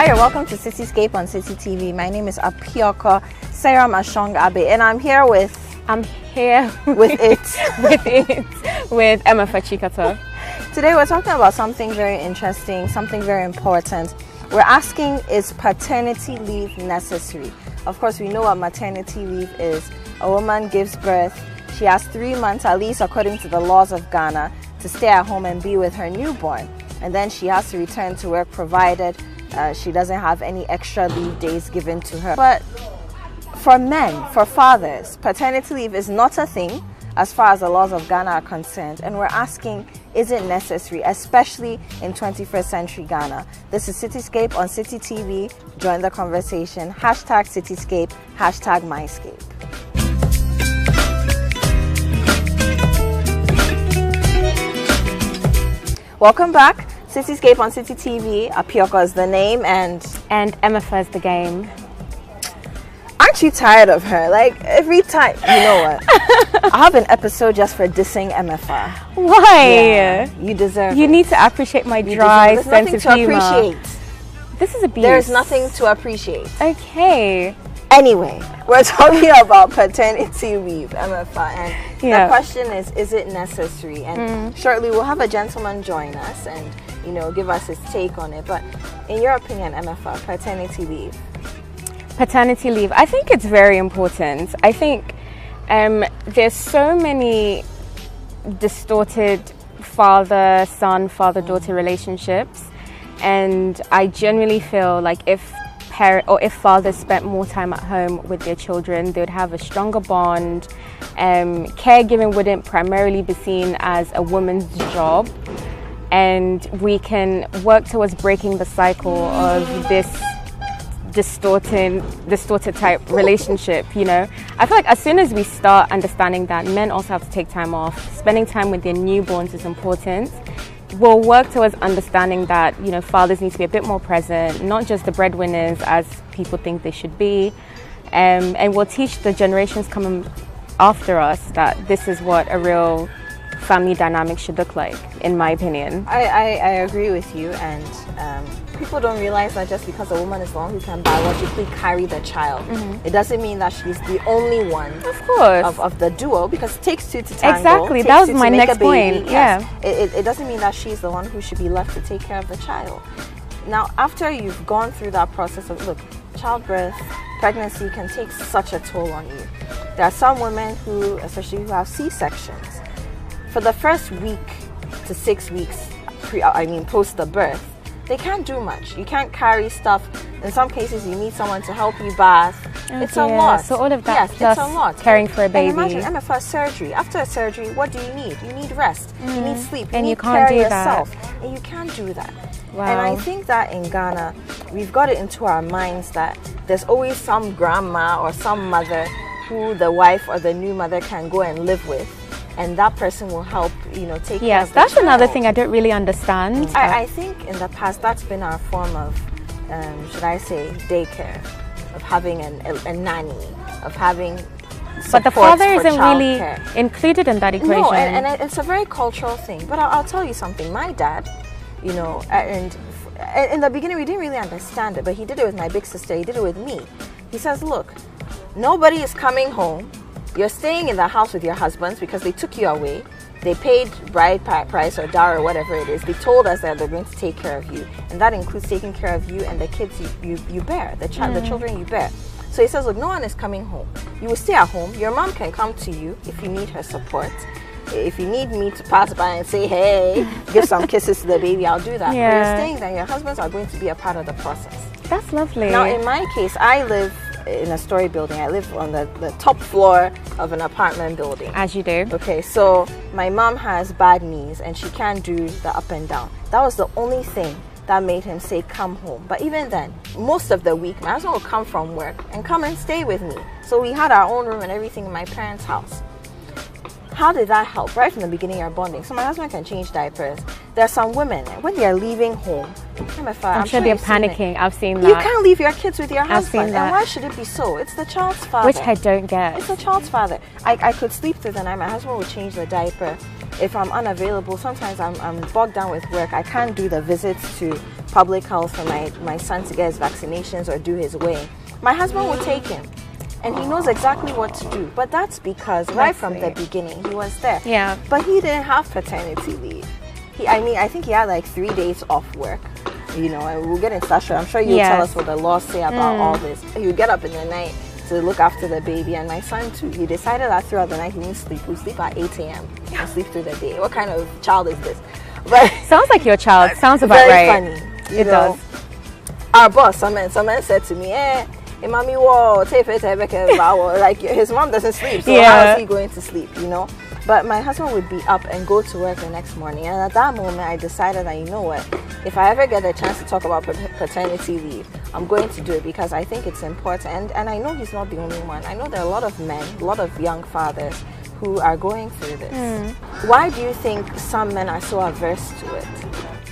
Hi, welcome to Cityscape on City TV. My name is Apioko Sarah Mashong Abe, and I'm here with with Emma Fachikata. Today we're talking about something very interesting, something very important. We're asking, is paternity leave necessary? Of course, we know what maternity leave is. A woman gives birth. She has 3 months, at least according to the laws of Ghana, to stay at home and be with her newborn. And then she has to return to work, provided she doesn't have any extra leave days given to her. But for men, for fathers, paternity leave is not a thing as far as the laws of Ghana are concerned. And we're asking, is it necessary, especially in 21st century Ghana? This is Cityscape on City TV. Join the conversation. Hashtag Cityscape, hashtag MyScape. Welcome back. Cityscape on City TV. Apioko is the name, and Emma is the game. Aren't you tired of her? Like every time, you know what? I have an episode just for dissing MFA. Why? Yeah, you deserve You it. need to appreciate my dry sense of humor. There's nothing to appreciate. This is abuse. There's nothing to appreciate. Okay. Anyway, we're talking about paternity leave, MFA, and the question is it necessary? And shortly we'll have a gentleman join us and, you know, give us his take on it. But in your opinion, MFA, paternity leave? Paternity leave, I think it's very important. I think there's so many distorted father-son, father-daughter relationships, and I genuinely feel like if fathers spent more time at home with their children, they would have a stronger bond. Caregiving wouldn't primarily be seen as a woman's job, and we can work towards breaking the cycle of this distorted type relationship. You know, I feel like as soon as we start understanding that men also have to take time off, spending time with their newborns is important. We'll work towards understanding that, you know, fathers need to be a bit more present, not just the breadwinners as people think they should be, and we'll teach the generations coming after us that this is what a real family dynamic should look like, in my opinion. I agree with you, and people don't realize that just because a woman is the one who can biologically carry the child, it doesn't mean that she's the only one, of course, of the duo, because it takes two to tango. Exactly, that was my next point. Yes. Yeah, it doesn't mean that she's the one who should be left to take care of the child. Now, after you've gone through that process of, look, childbirth, pregnancy can take such a toll on you. There are some women who, especially who have C-sections, for the first week to 6 weeks, post the birth, they can't do much. You can't carry stuff. In some cases, you need someone to help you bath. It's a lot. So all of that, yes, it's a lot. Caring for a baby. And imagine MFA surgery. After a surgery, what do you need? You need rest. You need sleep. And you you need can't care do yourself. that. And you can't do that. Wow. And I think that in Ghana, we've got it into our minds that there's always some grandma or some mother who the wife or the new mother can go and live with. And that person will help, you know, take care of the that's child. another thing I don't really understand. I think in the past that's been our form of, should I say, daycare, of having a nanny, of having support. But the father isn't really care. Included in that equation. No, and it's a very cultural thing. But I'll tell you something. My dad, you know, and in the beginning we didn't really understand it, but he did it with my big sister. He did it with me. He says, look, nobody is coming home. You're staying in the house with your husbands because they took you away. They paid bride price or dowry or whatever it is. They told us that they're going to take care of you. And that includes taking care of you and the kids you bear, the children you bear. So he says, look, no one is coming home. You will stay at home. Your mom can come to you if you need her support. If you need me to pass by and say, hey, give some kisses to the baby, I'll do that. Yeah. But you're staying there. Your husbands are going to be a part of the process. That's lovely. Now, in my case, I live in a story building. I live on the top floor of an apartment building. As you do. Okay, so my mom has bad knees and she can't do the up and down. That was the only thing that made him say come home. But even then, most of the week, my husband would come from work and come and stay with me. So we had our own room and everything in my parents' house. How did that help? Right from the beginning, you're bonding. So my husband can change diapers. There are some women, when they are leaving home, I'm sure they're panicking. I've seen that. You can't leave your kids with your husband. I've seen that. And why should it be so? It's the child's father. Which I don't get. It's the child's father. I could sleep through the night. My husband would change the diaper. If I'm unavailable, sometimes I'm bogged down with work. I can't do the visits to public health for my son to get his vaccinations or do his weigh, my husband would take him. And he knows exactly what to do. But that's because right from the beginning, he was there. Yeah. But he didn't have paternity leave. I think he had like 3 days off work. You know, and we'll get into that. I'm sure you'll tell us what the laws say about all this. He would get up in the night to look after the baby. And my son too, he decided that throughout the night he didn't sleep. We'll sleep at 8 a.m. and sleep through the day. What kind of child is this? But sounds like your child. Sounds about very right. Funny. It does. Our boss, some man said to me, hey, mommy, whoa, like his mom doesn't sleep, so how is he going to sleep, you know? But my husband would be up and go to work the next morning, and at that moment I decided that, you know what, if I ever get a chance to talk about paternity leave, I'm going to do it because I think it's important. And I know he's not the only one. I know there are a lot of men, a lot of young fathers who are going through this. Why do you think some men are so averse to it?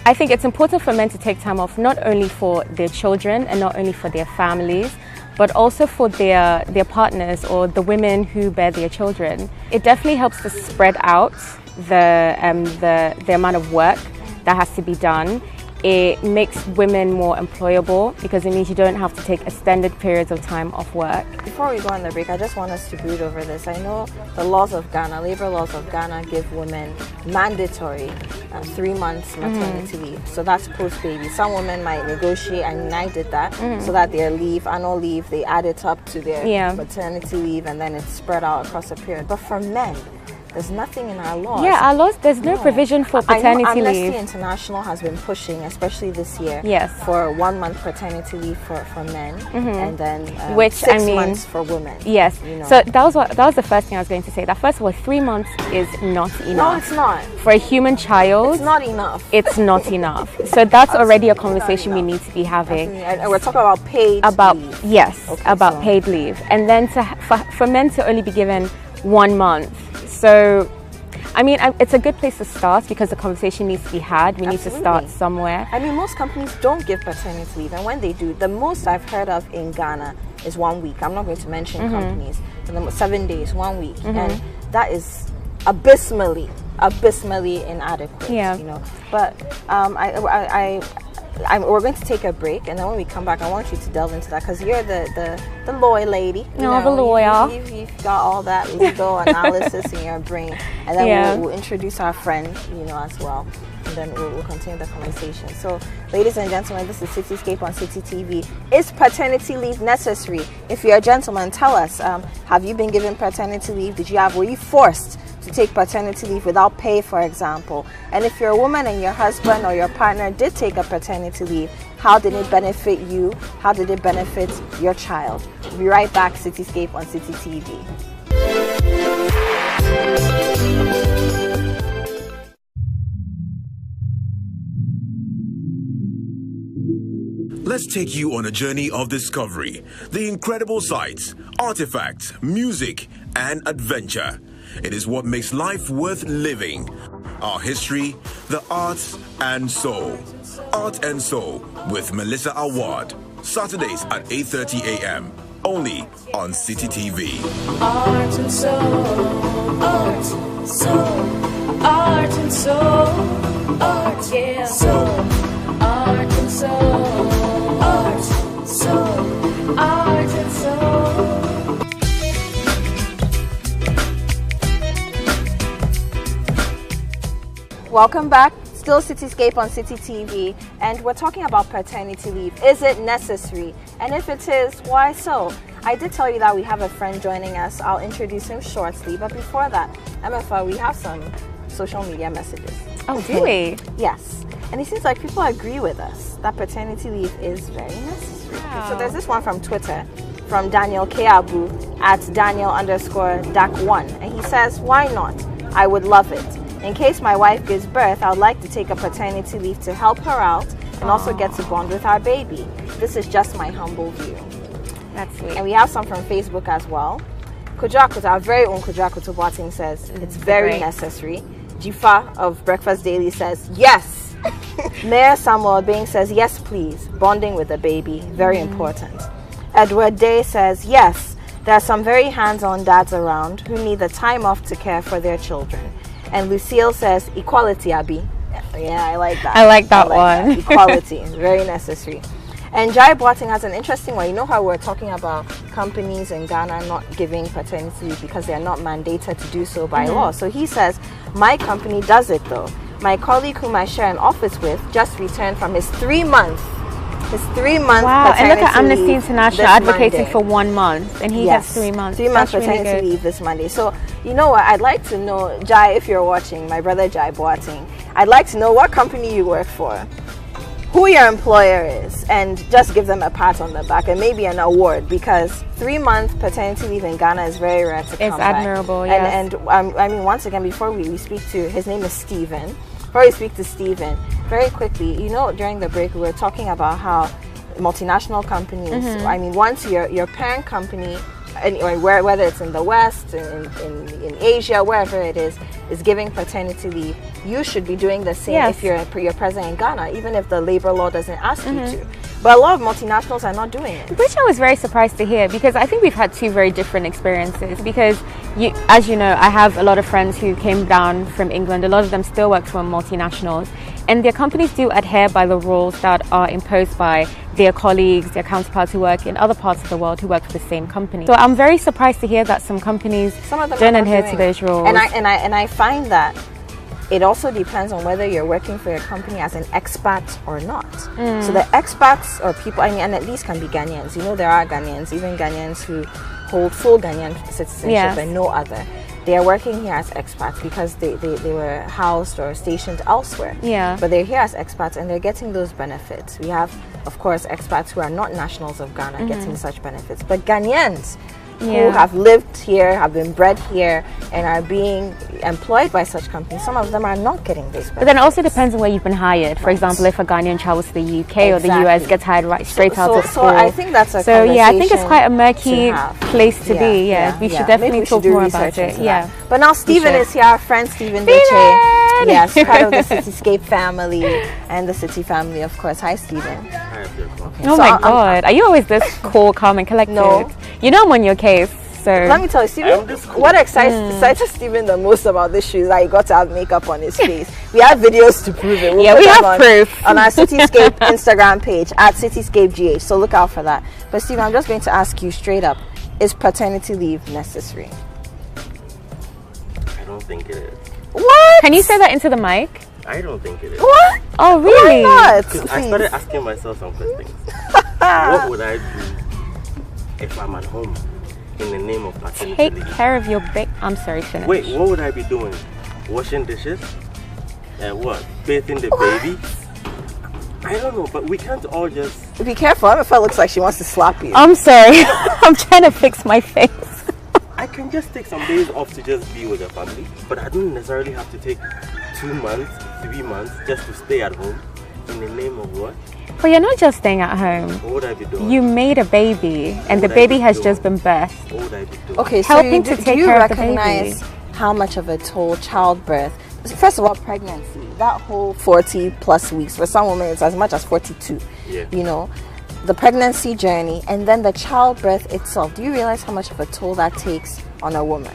I think it's important for men to take time off, not only for their children and not only for their families, but also for their partners or the women who bear their children. It definitely helps to spread out the amount of work that has to be done. It makes women more employable because it means you don't have to take extended periods of time off work. Before we go on the break, I just want us to brood over this. I know the laws of Ghana, labor laws of Ghana, give women mandatory 3 months maternity leave. So that's post-baby. Some women might negotiate, and I did that, so that their leave, annual leave, they add it up to their maternity leave, and then it's spread out across a period. But for men, there's nothing in our laws. Yeah, our laws, there's no provision for paternity leave. Amnesty International has been pushing, especially this year, for 1 month paternity leave for men, and then which 6 months for women. Yes. You know. So that was the first thing I was going to say. That first of all, 3 months is not enough. No, it's not. For a human child, it's not enough. It's not enough. So that's already a conversation we need to be having. And we're talking about paid leave. Yes, about paid leave. And then for men to only be given 1 month. So, I mean, it's a good place to start because the conversation needs to be had. We need to start somewhere. I mean, most companies don't give paternity leave, and when they do, the most I've heard of in Ghana is 1 week. I'm not going to mention companies. 7 days, 1 week, and that is abysmally inadequate. Yeah. You know, but we're going to take a break, and then when we come back, I want you to delve into that because you're the lawyer lady. No, the lawyer. You've got all that legal analysis in your brain, and then we'll introduce our friend, you know, as well, and then we'll continue the conversation. So, ladies and gentlemen, this is Cityscape on City TV. Is paternity leave necessary? If you're a gentleman, tell us. Have you been given paternity leave? Were you forced to take paternity leave without pay, for example? And if you're a woman and your husband or your partner did take a paternity leave, how did it benefit you? How did it benefit your child? We'll be right back. Cityscape on City TV. Let's take you on a journey of discovery. The incredible sights, artifacts, music, and adventure. It is what makes life worth living. Our history, the arts, and soul. Art and Soul with Melissa Awad. Saturdays at 8:30 a.m. Only on City TV. Art and soul, art, soul, art and soul, art, yeah, soul, art and soul, art, soul, art and soul. Welcome back. Still Cityscape on City TV, and we're talking about paternity leave. Is it necessary? And if it is, why so? I did tell you that we have a friend joining us. I'll introduce him shortly, but before that, MFA, we have some social media messages. Oh, do we? Yes. And it seems like people agree with us that paternity leave is very necessary. Wow. So there's this one from Twitter, from Daniel Keabu at Daniel_Dak1, and he says, why not? I would love it. In case my wife gives birth, I would like to take a paternity leave to help her out and also get to bond with our baby. This is just my humble view. That's sweet. And we have some from Facebook as well. Kujakuta, our very own Kujakuta Boating says, it's very necessary. Jifa of Breakfast Daily says, yes. Mayor Samuel Bing says, yes, please. Bonding with the baby, very important. Edward Day says, yes. There are some very hands-on dads around who need the time off to care for their children. And Lucille says, equality, Abby. Yeah, I like that. I like that one. That. Equality is very necessary. And Jai Boateng has an interesting one. You know how we're talking about companies in Ghana not giving paternity leave because they're not mandated to do so by law. So he says, my company does it though. My colleague whom I share an office with just returned from his 3-month wow, and look at Amnesty International advocating Monday. for 1 month, and he gets 3 months. 3 months That's paternity really leave this Monday. So, you know what? I'd like to know, Jai, if you're watching, my brother Jai Boateng, I'd like to know what company you work for, who your employer is, and just give them a pat on the back and maybe an award, because 3-month paternity leave in Ghana is very rare to come It's by. admirable, yes. And I mean, once again, before we speak to, his name is Stephen. Before we speak to Stephen, very quickly, you know, during the break, we were talking about how multinational companies, I mean, once your parent company, anywhere, whether it's in the West, in Asia, wherever it is giving paternity leave, you should be doing the same if you're present in Ghana, even if the labor law doesn't ask you to. But a lot of multinationals are not doing it. Which I was very surprised to hear, because I think we've had two very different experiences. Because, as you know, I have a lot of friends who came down from England. A lot of them still work for multinationals. And their companies do adhere by the rules that are imposed by their colleagues, their counterparts who work in other parts of the world who work for the same company. So I'm very surprised to hear that some companies don't adhere to those rules. And I find that it also depends on whether you're working for your company as an expat or not. So the expats or people, I mean, and at least can be Ghanaians. You know, there are Ghanaians, even Ghanaians who hold full Ghanaian citizenship and no other. They are working here as expats because they were housed or stationed elsewhere. Yeah. But they're here as expats and they're getting those benefits. We have, of course, expats who are not nationals of Ghana getting such benefits. But Ghanaians who have lived here, have been bred here, and are being employed by such companies, some of them are not getting these benefits. But then it also depends on where you've been hired. For example, if a Ghanaian travels to the UK or the US, gets hired straight out of school. So I think that's a So yeah, I think it's quite a murky place to be. Yeah, we should definitely talk more about it. Yeah. But now Stephen is here, our friend Stephen Deche. Yes, part of the Cityscape family and the City family, of course. Hi, Stephen. Okay, oh my God, are you always this cool, calm, and collected? No. You know I'm on your case. So let me tell you, Stephen, what excites Stephen the most about this shoe is that he got to have makeup on his face. We have videos to prove it. We'll we have proof on our Cityscape Instagram page at CityscapeGH. So look out for that. But Stephen, I'm just going to ask you straight up: is paternity leave necessary? I don't think it is. What? Can you say that into the mic? I don't think it is. What? Oh, really? Why not? Because I started asking myself some questions. What would I do if I'm at home in the name of paternity leave? Take care of your baby. I'm sorry, finish. Wait, what would I be doing? Washing dishes? And what? Bathing the baby? I don't know, but we can't all just... Be careful. Emma looks like she wants to slap you. I'm sorry. I'm trying to fix my face. I can just take some days off to just be with the family, but I don't necessarily have to take 2 months, 3 months just to stay at home in the name of what? But you're not just staying at home. What would I be doing? You made a baby, and the baby has just been birthed. What would I be doing? Okay, so helping to take care of the baby. Do you recognize how much of a toll childbirth? First of all, pregnancy, that whole 40 plus weeks, for some women it's as much as 42. Yeah. You know, the pregnancy journey and then the childbirth itself. Do you realize how much of a toll that takes on a woman?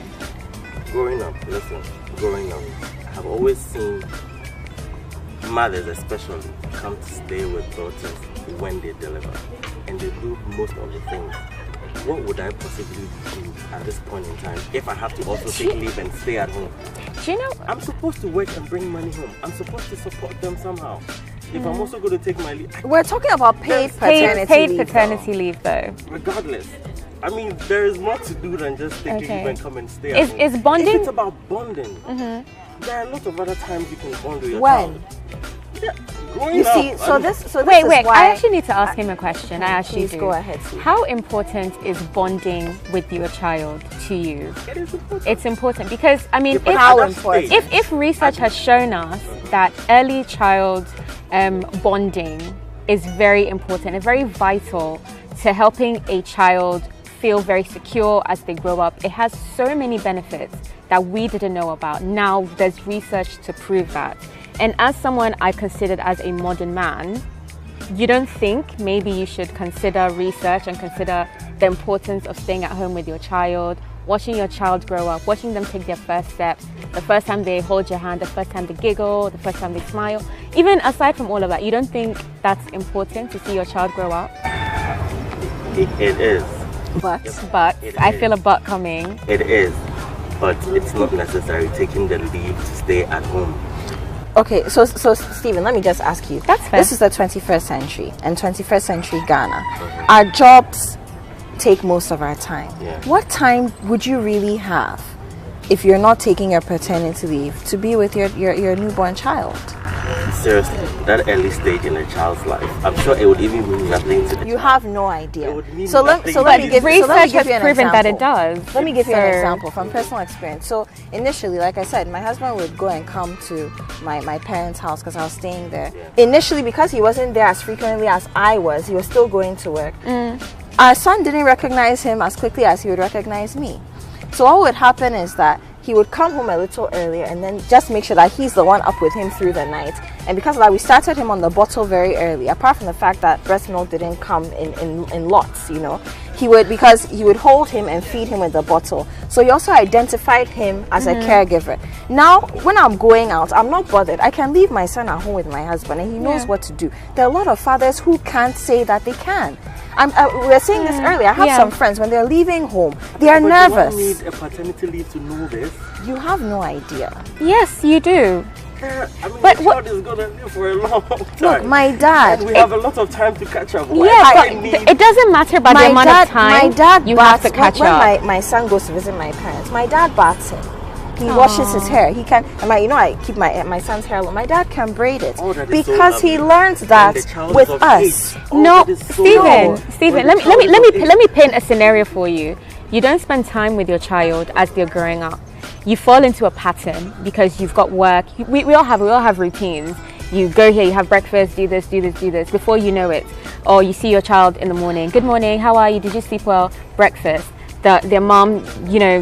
Growing up, I've always seen mothers especially come to stay with daughters when they deliver, and they do most of the things. What would I possibly do at this point in time if I have to also take leave and stay at home? Do you know, I'm supposed to work and bring money home. I'm supposed to support them somehow. If I'm also going to take my leave, we're talking about paid paternity leave though. Regardless, I mean, there is more to do than just take leave and come and stay at home. Is bonding? If it's about bonding, there are a lot of other times you can bond with your child. Yeah, you see, so this wait, is why I actually need to ask him a question. I actually Please do. go ahead, Steve. How important is bonding with your child to you? It is important. It's important because, I mean, if research has shown us that early child bonding is very important and very vital to helping a child feel very secure as they grow up. It has so many benefits that we didn't know about. Now there's research to prove that. And as someone I considered as a modern man, you don't think maybe you should consider research and consider the importance of staying at home with your child watching your child grow up, watching them take their first steps, the first time they hold your hand, the first time they giggle, the first time they smile. Even aside from all of that, you don't think that's important to see your child grow up? It is. But I feel a but coming. It is, but it's not necessary taking the leave to stay at home. Okay, so Stephen, let me just ask you. That's fair. This is the 21st century, and 21st century Ghana. Our jobs take most of our time. Yeah. What time would you really have if you're not taking your paternity leave to be with your newborn child? Seriously, that early stage in a child's life, I'm sure it would even mean nothing to the You have no idea. It would mean So let nothing. me give Research you has an proven example. that it does. Let me give you an So- example from personal experience. So initially, like I said, my husband would go and come to my parents' house because I was staying there. Initially, because he wasn't there as frequently as I was, he was still going to work. Our son didn't recognize him as quickly as he would recognize me. So what would happen is that he would come home a little earlier and then just make sure that he's the one up with him through the night. And because of that, we started him on the bottle very early. Apart from the fact that breast milk didn't come in lots, you know, because he would hold him and feed him with the bottle. So he also identified him as a caregiver. Now, when I'm going out, I'm not bothered. I can leave my son at home with my husband, and he knows what to do. There are a lot of fathers who can't say that they can. We were saying this earlier. I have some friends, when they're leaving home, they are nervous. You need a paternity leave to know this. You have no idea. Yes, you do. I mean, But the what- child is gonna live for a long time. Look, my dad. And we have a lot of time to catch up. Why Yeah, do but I need- it doesn't matter about the amount of time my dad you have baths, to catch when up. my son goes to visit my parents, my dad baths him. He washes his hair. He can. I keep my son's hair long. My dad can braid it Oh, that is so because he lovely. learns that And the child with is of us. 8. Oh, No, that is so Stephen, lovely. Stephen, When let the child is of 8. me paint a scenario for you. You don't spend time with your child as they're growing up. You fall into a pattern because you've got work. We all have routines. You go here, you have breakfast, do this. Before you know it, or you see your child in the morning. Good morning, how are you? Did you sleep well? Breakfast. Their mom,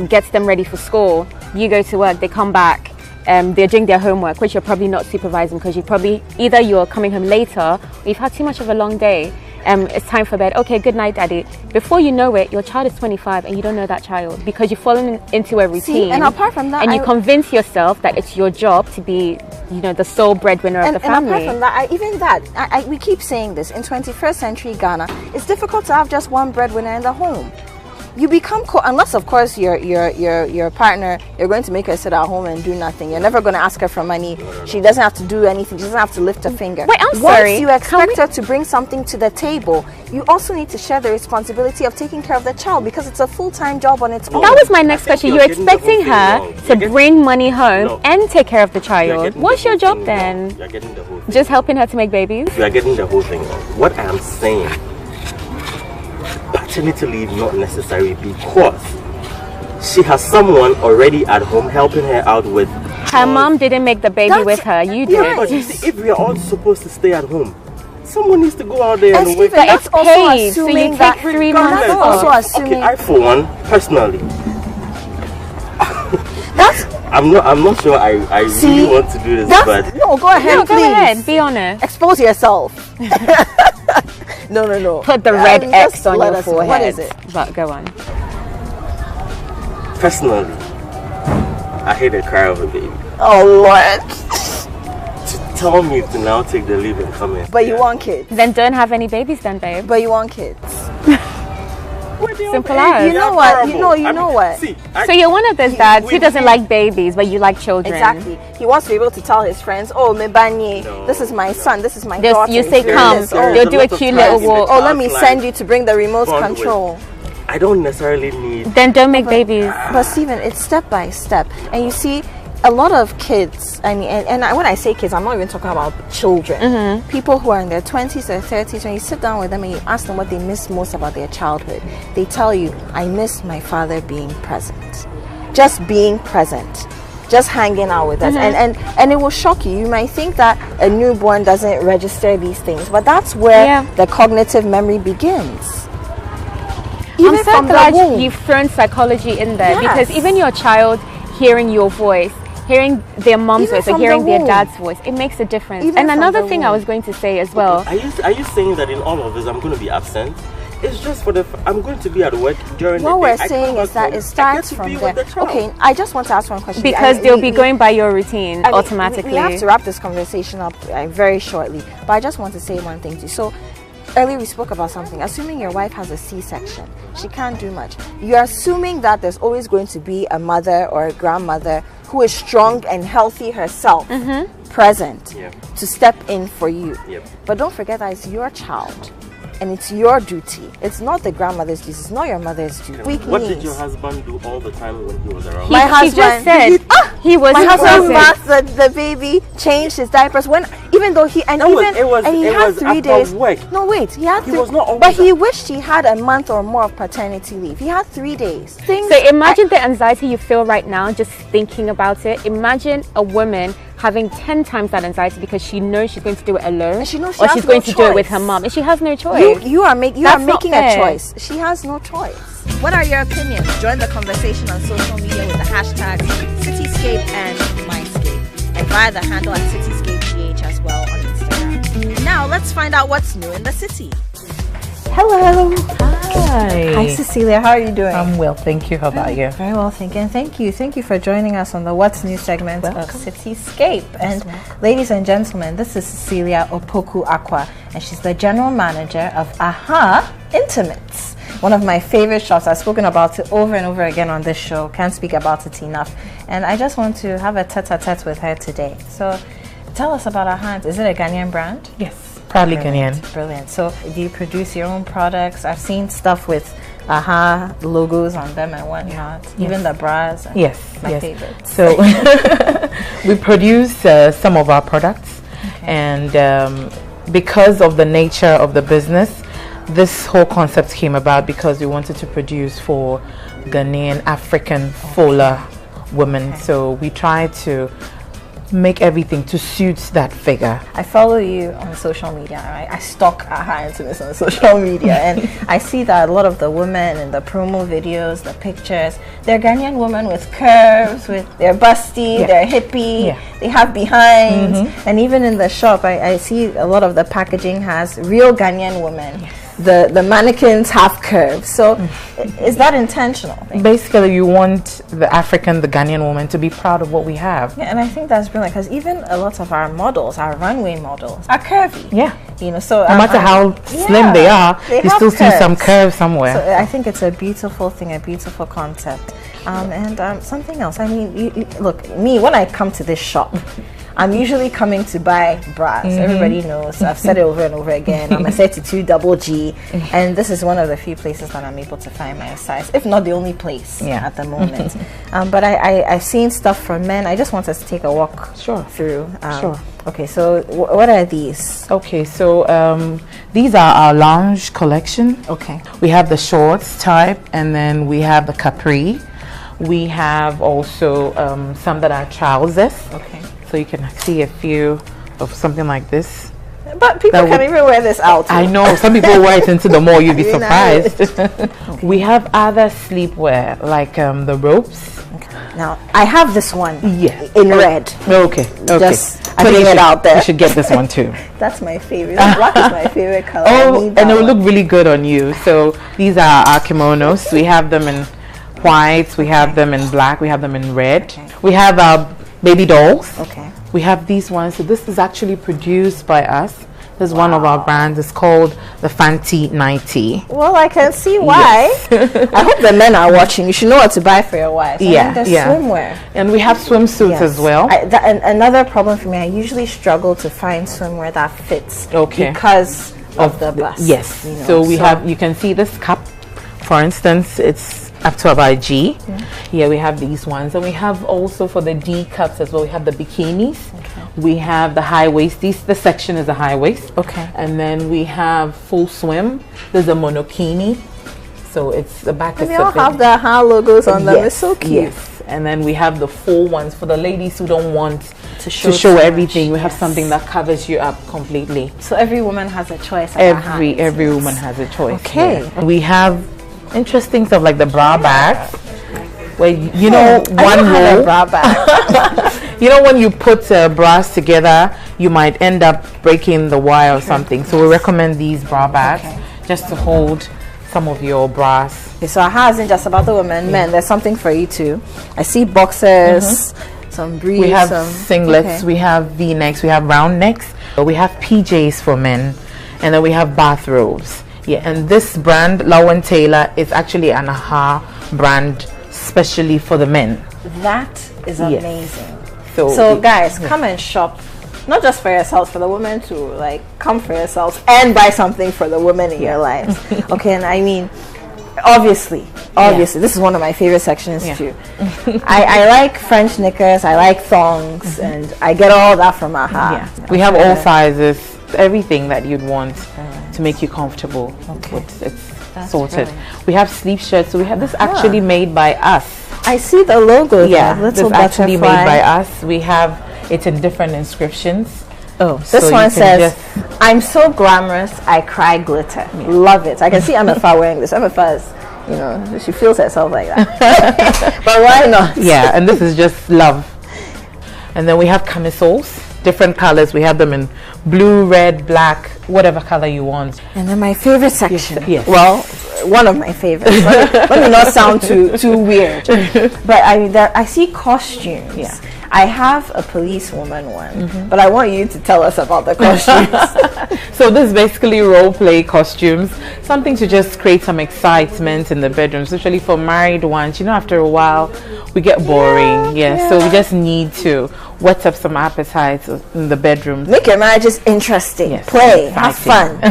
gets them ready for school. You go to work, they come back. They're doing their homework, which you're probably not supervising because either you're coming home later or you've had too much of a long day. It's time for bed. Okay, good night, daddy. Before you know it, your child is 25 and you don't know that child because you've fallen into a routine. See, and apart from that, and you convince yourself that it's your job to be, the sole breadwinner of the family. And apart from that, we keep saying this in 21st century Ghana, it's difficult to have just one breadwinner in the home. You become unless of course your partner, you're going to make her sit at home and do nothing. You're never going to ask her for money. She doesn't have to do anything. She doesn't have to lift a finger. Wait, I'm sorry. Once you expect her to bring something to the table, you also need to share the responsibility of taking care of the child because it's a full-time job on its own. That was my next I think question. you're You're getting the whole expecting thing her wrong. to You're getting- bring money home No. and take care of the You are child. getting What's the your whole job thing then? wrong. You are getting the whole thing. Just helping her to make babies? You are getting the whole thing wrong. What I am saying, paternity leave not necessary because she has someone already at home helping her out with. Her mom didn't make the baby with her. You you're did. But you see, if we are all supposed to stay at home, someone needs to go out there And and work. Stephen, But it's that's also paid, so you assuming take that 3 months that's off. also assuming Okay, I for one, personally, that's I'm not sure I See, really want to do this, but no. Go ahead, No, go please. ahead. Be honest. Expose yourself. No. Put the Yeah, red just X on let your us know. forehead. What is it? But go on. personally, I hate the cry of a baby. Oh Lord. To tell me to now take the leave and come in. But you want kids. Then don't have any babies then, babe. But you want kids. Simple as. You know what? You know what? See, So you're one of those dads who we- doesn't like babies, but you like children. Exactly. He wants to be able to tell his friends, "Oh, Mebanye, No, this is my son. This is my Just- daughter." you say Here come, it is. There is they'll a do a lot of cute time little in the walk. Oh, let me child's send life you to bring the remote bond with- control. I don't necessarily need. Then don't make babies. But Stephen, it's step by step, and you see, a lot of kids. I mean, when I say kids, I'm not even talking about children. People who are in their 20s or 30s. When you sit down with them and you ask them what they miss most about their childhood, they tell you, "I miss my father being present, just being present." Just hanging out with us, and it will shock you. You might think that a newborn doesn't register these things, but that's where the cognitive memory begins. I'm so from the glad womb. you've thrown psychology in there Yes. because even your child hearing your voice, hearing their mom's Even voice or from hearing the their womb. dad's voice, it makes a difference. Even And from another the thing I womb. was going to say as well. Are you saying that in all of this I'm going to be absent? it's just for the. I'm going to be at work during What the day. we're I saying come is back that home, it starts I get to from be there. with the child. Okay, I just want to ask one question. Because they'll be going by your routine automatically. We have to wrap this conversation up very shortly. But I just want to say one thing to you. So earlier we spoke about something. Assuming your wife has a C-section, she can't do much. You're assuming that there's always going to be a mother or a grandmother who is strong and healthy herself present to step in for you. But don't forget that it's your child. And it's your duty. It's not the grandmother's duty. It's not your mother's duty. What did your husband do all the time when he was around? My husband, he just said he was. My husband bathed the baby, changed his diapers. Even though he had 3 days. Work. No, wait, he had. Was not always but he wished he had a month or more of paternity leave. He had 3 days. So imagine the anxiety you feel right now just thinking about it. Imagine a woman having 10 times that anxiety because she knows she's going to do it alone, and she knows or she's going to do it with her mom, and she has no choice. You are making a choice. She has no choice. What are your opinions? Join the conversation on social media with the hashtags Cityscape and Mindscape, and via the handle at CityscapeGH as well on Instagram. Now let's find out what's new in the city. Hello. Hi. Hi, Cecilia. How are you doing? I'm well, thank you. How about you? Very well, thank you. And thank you for joining us on the What's New segment of Cityscape. And ladies and gentlemen, this is Cecilia Opoku Aqua, and she's the general manager of Aha Intimates, one of my favorite shops. I've spoken about it over and over again on this show. Can't speak about it enough. And I just want to have a tete-a-tete with her today. So tell us about Aha. Is it a Ghanaian brand? Yes. Proudly Ghanaian. Brilliant. So do you produce your own products? I've seen stuff with Aha logos on them and whatnot. Even the bras. Yes. My favorite. So we produce some of our products, and because of the nature of the business, this whole concept came about because we wanted to produce for Ghanaian African Fola women. So we try to make everything to suit that figure. I follow you on social media, right? I stalk Aha Intimates on social media, and I see that a lot of the women in the promo videos, the pictures, they're Ghanaian women with curves, they're busty, they're hippie, they have behinds, and even in the shop, I see a lot of the packaging has real Ghanaian women. The mannequins have curves. So is that intentional? Basically, you want the Ghanaian woman to be proud of what we have. Yeah, and I think that's brilliant because even a lot of our models, our runway models, are curvy. Yeah. You know, so no matter how slim they are, you still see some curve somewhere. So I think it's a beautiful thing, a beautiful concept. And something else. I mean, look, me, when I come to this shop, I'm usually coming to buy bras. Everybody knows. I've said it over and over again. I'm a 32 double G, and this is one of the few places that I'm able to find my size, if not the only place at the moment. But I've seen stuff for men. I just want us to take a walk through. Okay, so what are these? Okay, so these are our lounge collection. Okay. We have the shorts type, and then we have the capri. We have also some that are trousers. Okay. So you can see a few of something like this. But people can even wear this out. I know. Some people wear it into the mall. You'd be surprised. We have other sleepwear, like the ropes. Now, I have this one in red. Okay. Just putting it out there. You should get this one too. That's my favorite. Black is my favorite color. And it will look really good on you. So these are our kimonos. We have them in white. We have them in black. We have them in red. We have our baby dolls. Okay. We have these ones. So this is actually produced by us. This is one of our brands. It's called the Fenty 90. Well, I can see why. I hope the men are watching. You should know what to buy for your wives. Swimwear. And we have swimsuits as well. Another problem for me, I usually struggle to find swimwear that fits. Because of the bust. Yes. You know, so we have, you can see this cup, for instance, it's up to about G. Here we have these ones, and we have also for the D cups as well. We have the bikinis. We have the high waist. This section is a high waist. And then we have full swim. There's a monokini. So it's the back. And they all have the Aha logos on them. It's so cute. Yes. And then we have the full ones for the ladies who don't want to show everything. We have something that covers you up completely. So every woman has a choice. Every woman has a choice. We have interesting stuff like the bra bags, where you know one roll. Bra bag. You know when you put bras together, you might end up breaking the wire or something. So we recommend these bra bags just to hold some of your bras. Okay, so AHA isn't just about the women. Men, there's something for you too. I see boxers, some briefs. We have singlets, we have V-necks, we have round necks. We have PJs for men, and then we have bathrobes. Yeah, and this brand, Lawan Taylor, is actually an AHA brand specially for the men. That is amazing. Yes. So guys, come and shop. Not just for yourselves, for the women to like come for yourselves and buy something for the women in your lives. Okay, and I mean, obviously, this is one of my favorite sections too. I like French knickers, I like thongs, and I get all that from AHA. We have all sizes, everything that you'd want to make you comfortable. Okay. It's sorted. Brilliant. We have sleeve shirts, so we have this actually made by us. I see the logo. Yeah, this is actually made by us. We have it in different inscriptions. Oh, this one says, "I'm so glamorous, I cry glitter." Love it. I can see MFA wearing this. MFA is, you know, she feels herself like that. But why not? Yeah, and this is just love. And then we have camisoles, different colors. We have them in blue, red, black, whatever color you want. And then my favorite section. Yes. Well, one of my favorites. Let me not sound too weird. But I see costumes. Yeah. I have a policewoman one, but I want you to tell us about the costumes. So this is basically role play costumes, something to just create some excitement in the bedroom, especially for married ones. You know, after a while, we get boring. So we just need to whet up some appetites in the bedroom. Make your marriages interesting. Play, have fun.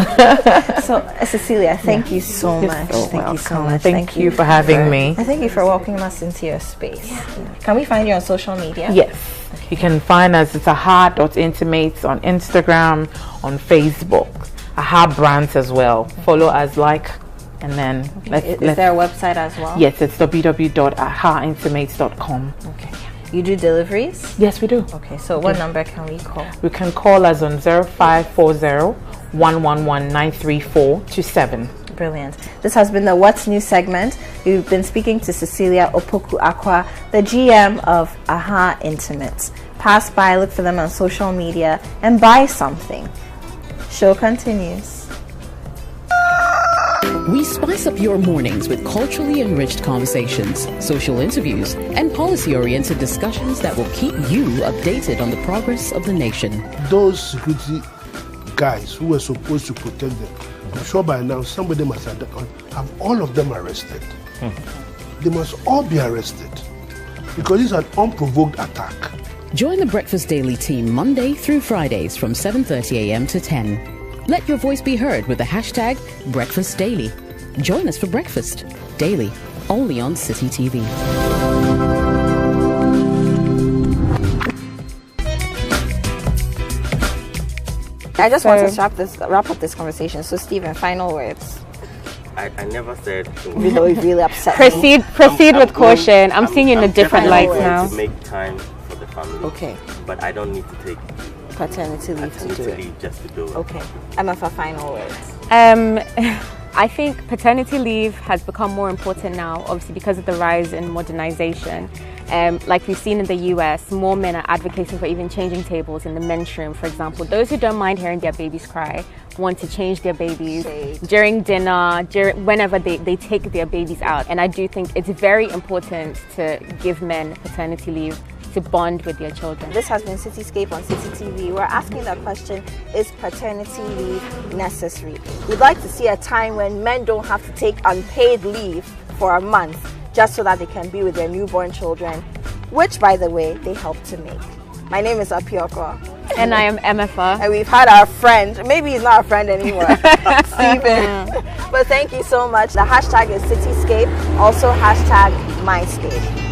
So, Cecilia, thank you so much. Thank you so much. Thank you for having me. And thank you for welcoming us into your space. Can we find you on social media? Yes. You can find us at aha.intimates on Instagram, on Facebook. AHA brands as well. Follow us, and then is there a website as well? Yes, it's www.ahaintimates.com. Okay. You do deliveries? Yes, we do. Okay, so what number can we call? We can call us on 0540 111 93427. Brilliant. This has been the What's New segment. We've been speaking to Cecilia Opoku Akwa, the GM of AHA Intimates. Pass by, look for them on social media, and buy something. Show continues. We spice up your mornings with culturally enriched conversations, social interviews, and policy-oriented discussions that will keep you updated on the progress of the nation. Those security guys who were supposed to protect them, I'm sure by now somebody must have all of them arrested. They must all be arrested because it's an unprovoked attack. Join the Breakfast Daily team Monday through Fridays from 7:30 a.m. to 10. Let your voice be heard with the hashtag Breakfast Daily. Join us for breakfast daily, only on City TV. I just want to wrap up this conversation. So, Stephen, final words. I never said. Really upset. Proceed with caution. I'm seeing in a different light now. To make time for the family. Okay. But I don't need to take paternity leave to do it. Just to do it. Okay. Emma, for final words. I think paternity leave has become more important now, obviously because of the rise in modernization. Like we've seen in the US, more men are advocating for even changing tables in the men's room, for example. Those who don't mind hearing their babies cry want to change their babies during dinner, whenever they take their babies out. And I do think it's very important to give men paternity leave to bond with their children. This has been Cityscape on City TV. We're asking the question, is paternity leave necessary? We'd like to see a time when men don't have to take unpaid leave for a month just so that they can be with their newborn children, which, by the way, they help to make. My name is Apioko. And I am MFA. And we've had our friend, maybe he's not a friend anymore, Stephen. But thank you so much. The hashtag is Cityscape, also hashtag MyScape.